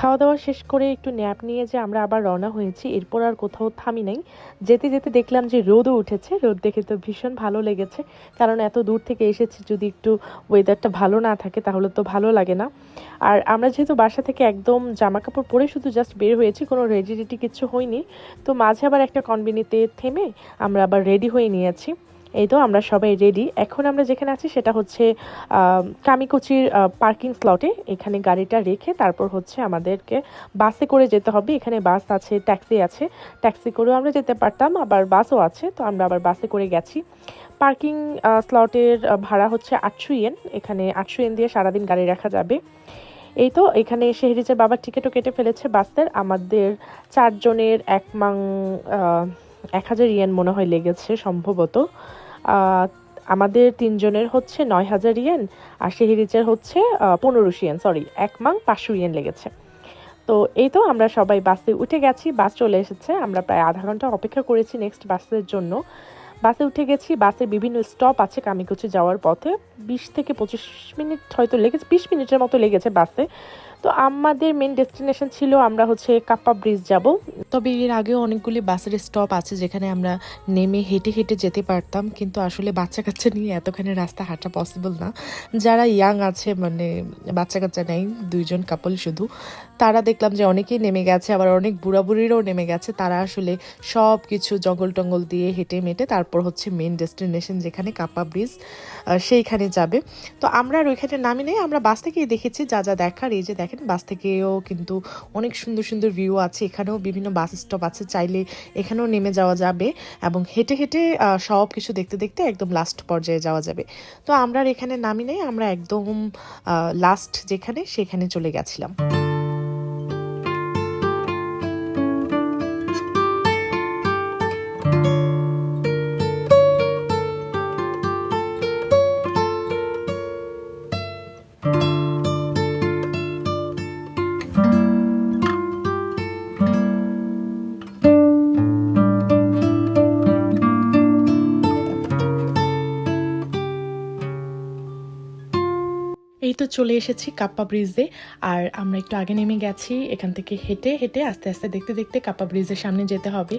খাওয়া দাওয়া শেষ করে একটু ন্যাপ নিয়ে যে আমরা আবার রওনা হয়েছি, এরপর আর কোথাও থামি নাই। যেতে যেতে দেখলাম যে রোদও উঠেছে, রোদ দেখে তো ভীষণ ভালো লেগেছে, কারণ এত দূর থেকে এসেছি, যদি একটু ওয়েদারটা ভালো না থাকে তাহলে তো ভালো লাগে না। আর আমরা যেহেতু বাসা থেকে একদম জামা কাপড় পরে শুধু জাস্ট বের হয়েছি, কোনো রেডি রেডি কিছু হয়নি, তো মাঝে আবার একটা কনভেনিতে থেমে আমরা আবার রেডি হয়ে নিয়েছি। এই তো আমরা সবাই রেডি। এখন আমরা যেখানে আছি সেটা হচ্ছে কামিকুচির পার্কিং স্লটে। এখানে গাড়িটা রেখে তারপর হচ্ছে আমাদেরকে বাসে করে যেতে হবে। এখানে বাস আছে, ট্যাক্সি আছে, ট্যাক্সি করেও আমরা যেতে পারতাম, আবার বাসও আছে, তো আমরা আবার বাসে করে গেছি। পার্কিং স্লটের ভাড়া হচ্ছে 800 ইয়েন। এখানে 800 ইয়েন দিয়ে সারাদিন গাড়ি রাখা যাবে। এই তো এখানে শেহরিজের বাবার টিকিটও কেটে ফেলেছে বাসের। আমাদের 4 জনের 1000 ইয়েন মনে হয় লেগেছে সম্ভবত। আমাদের 3 জনের হচ্ছে 9000 ইয়েন, আর শেহরিজের হচ্ছে 1500 ইয়েন, সরি 1,500 ইয়েন লেগেছে। তো এই তো আমরা সবাই বাসে উঠে গেছি, বাস চলে এসেছে। আমরা প্রায় আধা ঘন্টা অপেক্ষা করেছি নেক্সট বাসের জন্য। বাসে উঠে গেছি। বাসের বিভিন্ন স্টপ আছে কামিকুচি যাওয়ার পথে, 20 থেকে 25 মিনিট হয়তো লেগেছে, 20 মিনিটের মতো লেগেছে বাসে। তো আমাদের মেন ডেস্টিনেশন ছিল আমরা হচ্ছে কাপ্পা ব্রিজ যাব। তবে এর আগেও অনেকগুলি বাসের স্টপ আছে যেখানে আমরা নেমে হেঁটে হেঁটে যেতে পারতাম, কিন্তু আসলে বাচ্চা কাচ্চা নিয়ে এতখানি রাস্তা হাঁটা পসিবল না। যারা ইয়াং আছে, মানে বাচ্চা কাচ্চা নেই, 2 জন কাপল শুধু, তারা দেখলাম যে অনেকেই নেমে গেছে, আবার অনেক বুড়া বুড়িরাও নেমে গেছে। তারা আসলে সব কিছু জঙ্গল টঙ্গল দিয়ে হেঁটে মেটে তারপর হচ্ছে মেন ডেস্টিনেশন যেখানে কাপ্পা ব্রিজ, সেইখানে যাবে। তো আমরা আর ওইখানে নামি নেই, আমরা বাস থেকেই দেখেছি যা যা দেখার। এই যে দেখেন, বাস থেকেও কিন্তু অনেক সুন্দর সুন্দর ভিউ আছে। এখানেও বিভিন্ন বাস স্টপ আছে, চাইলে এখানেও নেমে যাওয়া যাবে এবং হেঁটে হেঁটে সব কিছু দেখতে দেখতে একদম লাস্ট পর্যায়ে যাওয়া যাবে। তো আমরা আর এখানে নামি নেই, আমরা একদম লাস্ট যেখানে সেখানে চলে গেছিলাম। এই তো চলে এসেছি কাপ্পা ব্রিজে। আর আমরা একটু আগে নেমে গেছি, এখান থেকে হেঁটে হেঁটে আস্তে আস্তে দেখতে দেখতে কাপ্পা ব্রিজের সামনে যেতে হবে।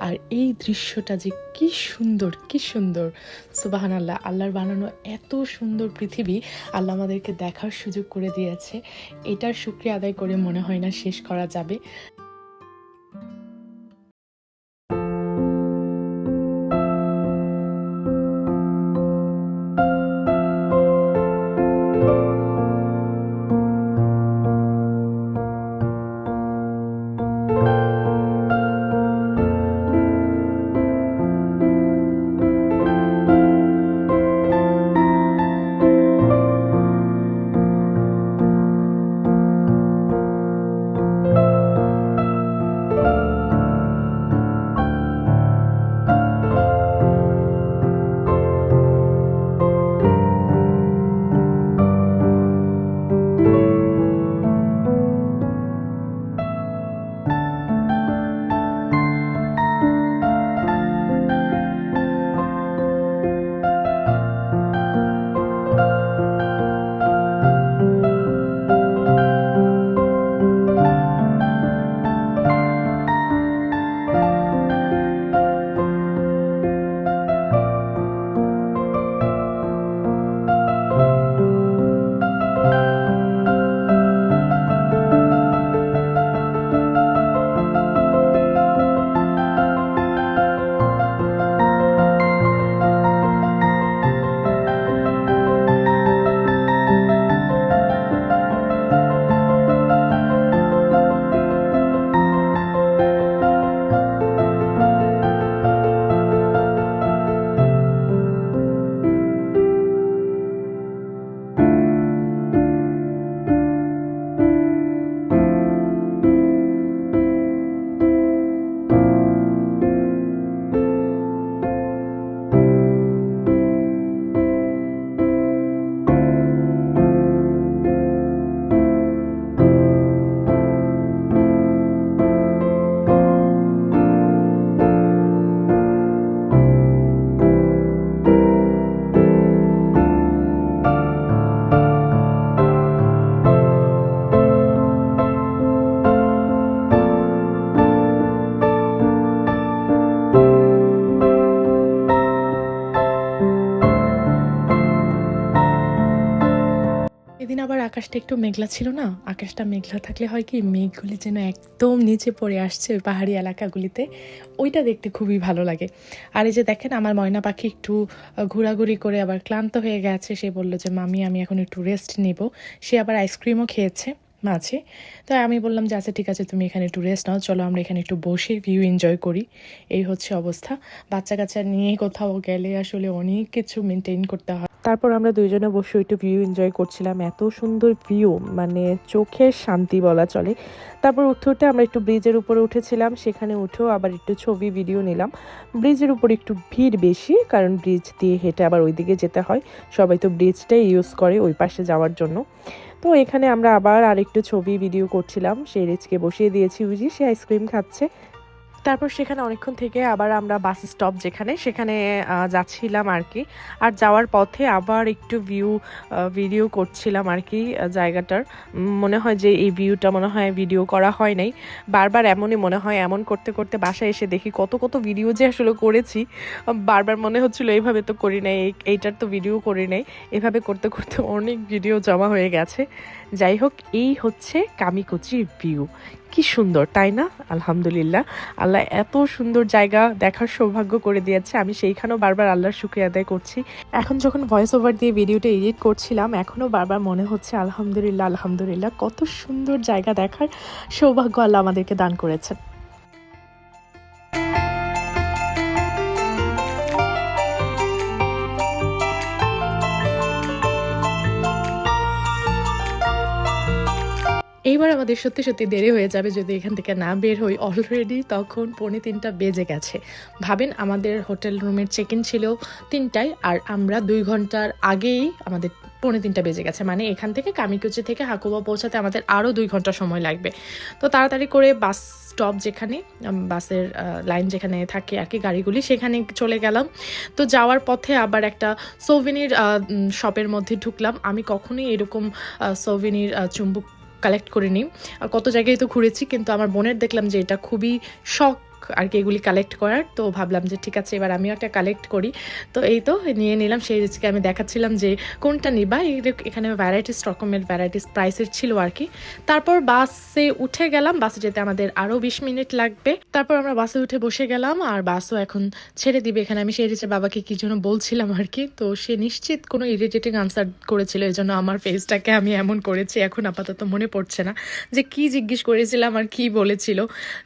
আর এই দৃশ্যটা যে কি সুন্দর, কি সুন্দর! সুবহানাল্লাহ, আল্লাহর বানানো এত সুন্দর পৃথিবী আল্লাহ আমাদেরকে দেখার সুযোগ করে দিয়েছে। এটার শুকরিয়া আদায় করে মনে হয় না শেষ করা যাবে। আকাশটা একটু মেঘলা ছিল না, আকাশটা মেঘলা থাকলে হয় কি মেঘগুলি যেন একদম নিচে পড়ে আসছে ওই পাহাড়ি এলাকাগুলিতে, ওইটা দেখতে খুবই ভালো লাগে। আর এই যে দেখেন আমার ময়না পাখি একটু ঘোরাঘুরি করে আবার ক্লান্ত হয়ে গেছে, সে বললো যে মামি আমি এখন একটু রেস্ট নেব। সে আবার আইসক্রিমও খেয়েছে মাঝে। তো আমি বললাম যে আচ্ছা ঠিক আছে তুমি এখানে একটু রেস্ট নাও, চলো আমরা এখানে একটু বসে ভিউ এনজয় করি। এই হচ্ছে অবস্থা। বাচ্চা কাচ্চা নিয়ে কোথাও গেলে আসলে অনেক কিছু মেনটেন করতে হয়। তারপর আমরা দুইজনে বসে একটু ভিউ এনজয় করছিলাম, এত সুন্দর ভিউ মানে চোখের শান্তি বলা চলে। তারপর উঠতে উঠতে আমরা একটু ব্রিজের উপরে উঠেছিলাম, সেখানে উঠেও আবার একটু ছবি ভিডিও নিলাম। ব্রিজের উপরে একটু ভিড় বেশি, কারণ ব্রিজ দিয়ে হেঁটে আবার ওইদিকে যেতে হয়, সবাই তো ব্রিজটাই ইউজ করে ওই পাশে যাওয়ার জন্য। তো এখানে আমরা আবার আরেকটু ছবি ভিডিও করছিলাম, সেই রিচকে বসিয়ে দিয়েছি, বুঝি সে আইসক্রিম খাচ্ছে। তারপর সেখানে অনেকক্ষণ থেকে আবার আমরা বাস স্টপ সেখানে যাচ্ছিলাম আর কি। আর যাওয়ার পথে আবার একটু ভিডিও করছিলাম আর কি জায়গাটার। মনে হয় যে এই ভিউটা মনে হয় ভিডিও করা হয় নাই, বারবার এমনই মনে হয়। এমন করতে করতে বাসায় এসে দেখি কত কত ভিডিও যে আসলে করেছি, বারবার মনে হচ্ছিল এইভাবে তো করি নাই, এইটার তো ভিডিও করি নাই। এভাবে করতে করতে অনেক ভিডিও জমা হয়ে গেছে। যাই হোক, এই হচ্ছে কামিকুচির ভিউ। কি সুন্দর তাই না? আলহামদুলিল্লাহ, আল্লাহ এত সুন্দর জায়গা দেখার সৌভাগ্য করে দিয়েছে, আমি সেইখানেও বারবার আল্লাহর শুকরিয়া আদায় করছি। এখন যখন ভয়েস ওভার দিয়ে ভিডিওটা এডিট করছিলাম, এখনও বারবার মনে হচ্ছে আলহামদুলিল্লাহ আলহামদুলিল্লাহ, কত সুন্দর জায়গা দেখার সৌভাগ্য আল্লাহ আমাদেরকে দান করেছেন। এইবার আমাদের সত্যি সত্যি দেরি হয়ে যাবে যদি এখান থেকে না বের হই। অলরেডি তখন 2:45 বেজে গেছে। ভাবেন আমাদের হোটেল রুমের চেক ইন ছিল 3টায়, আর আমরা 2 ঘন্টার আগেই আমাদের 2:45 বেজে গেছে। মানে এখান থেকে কামিকুচি থেকে হাকুবা পৌঁছাতে আমাদের আরও 2 ঘন্টা সময় লাগবে। তো তাড়াতাড়ি করে বাস স্টপ যেখানে বাসের লাইন যেখানে থাকে আর কি গাড়িগুলি, সেখানে চলে গেলাম। তো যাওয়ার পথে আবার একটা সোভেনির শপের মধ্যে ঢুকলাম। আমি কখনোই এরকম সোভেনির চুম্বক কালেক্ট করে নিই, কত জায়গায় তো ঘুরেছি, কিন্তু আমার বোনের দেখলাম যে এটা খুবই শখ আর কি এগুলি কালেক্ট করার। তো ভাবলাম যে ঠিক আছে এবার আমিও একটা কালেক্ট করি। তো এই তো নিয়ে নিলাম। সেই রিচকে আমি দেখাচ্ছিলাম যে কোনটা নিবা, এখানে ভ্যারাইটিস রকমের ভ্যারাইটিস প্রাইসের ছিল আর কি। তারপর বাসে উঠে গেলাম, বাসে যেতে আমাদের আরও 20 মিনিট লাগবে। তারপর আমরা বাসে উঠে বসে গেলাম, আর বাসও এখন ছেড়ে দিবে। এখানে আমি সেই রিচের বাবাকে কি জন্য বলছিলাম আর কি, তো সে নিশ্চিত কোনো ইরিটেটিং আনসার করেছিল, এই জন্য আমার ফেসটাকে আমি এমন করেছি। এখন আপাতত মনে পড়ছে না যে কি জিজ্ঞেস করেছিলাম আর কি বলেছিল।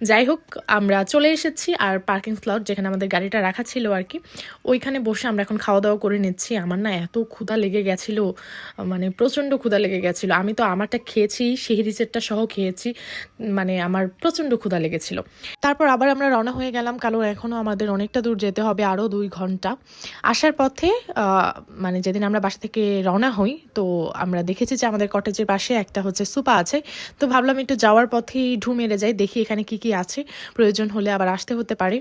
যাই হোক, আমরা চলে এসেছি, আর পার্কিং স্লট যেখানে আমাদের গাড়িটা রাখা ছিল আর কি, ওইখানে বসে আমরা এখন খাওয়া দাওয়া করে নিচ্ছি। আমার না এত ক্ষুধা লেগে গেছিল, মানে প্রচণ্ড ক্ষুধা লেগে গেছিলো। আমি তো আমারটা খেয়েছি, সেহরিচেরটা সহ খেয়েছি, মানে আমার প্রচণ্ড ক্ষুধা লেগেছিল। তারপর আবার আমরা রওনা হয়ে গেলাম, কারণ এখনও আমাদের অনেকটা দূর যেতে হবে, আরও 2 ঘন্টা। আসার পথে মানে যেদিন আমরা বাসা থেকে রওনা হই, তো আমরা দেখেছি যে আমাদের কটেজের পাশে একটা হচ্ছে সুপা আছে। তো ভাবলাম একটু যাওয়ার পথেই ঢু মেরে যাই, দেখি এখানে কি কি আছে, প্রয়োজন হলে আবার আসতে হতে পারে।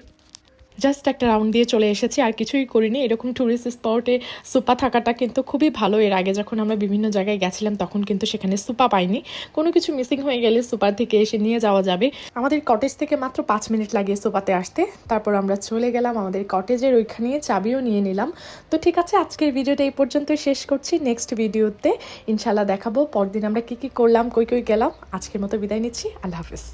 জাস্ট একটা রাউন্ড দিয়ে চলে এসেছি, আর কিছুই করিনি। এরকম ট্যুরিস্ট স্পটে সুপা থাকাটা কিন্তু খুবই ভালো। এর আগে যখন আমরা বিভিন্ন জায়গায় গেছিলাম তখন কিন্তু সেখানে সুপা পাইনি। কোনো কিছু মিসিং হয়ে গেলে সুপার থেকে এসে নিয়ে যাওয়া যাবে। আমাদের কটেজ থেকে মাত্র 5 মিনিট লাগে সুপাতে আসতে। তারপর আমরা চলে গেলাম আমাদের কটেজের ওইখানে, চাবিও নিয়ে নিলাম। তো ঠিক আছে, আজকের ভিডিওটা এই পর্যন্তই শেষ করছি। নেক্সট ভিডিওতে ইনশাল্লাহ দেখাবো পরদিন আমরা কি কি করলাম, কই কই গেলাম। আজকের মতো বিদায় নিচ্ছি, আল্লাহ হাফিজ।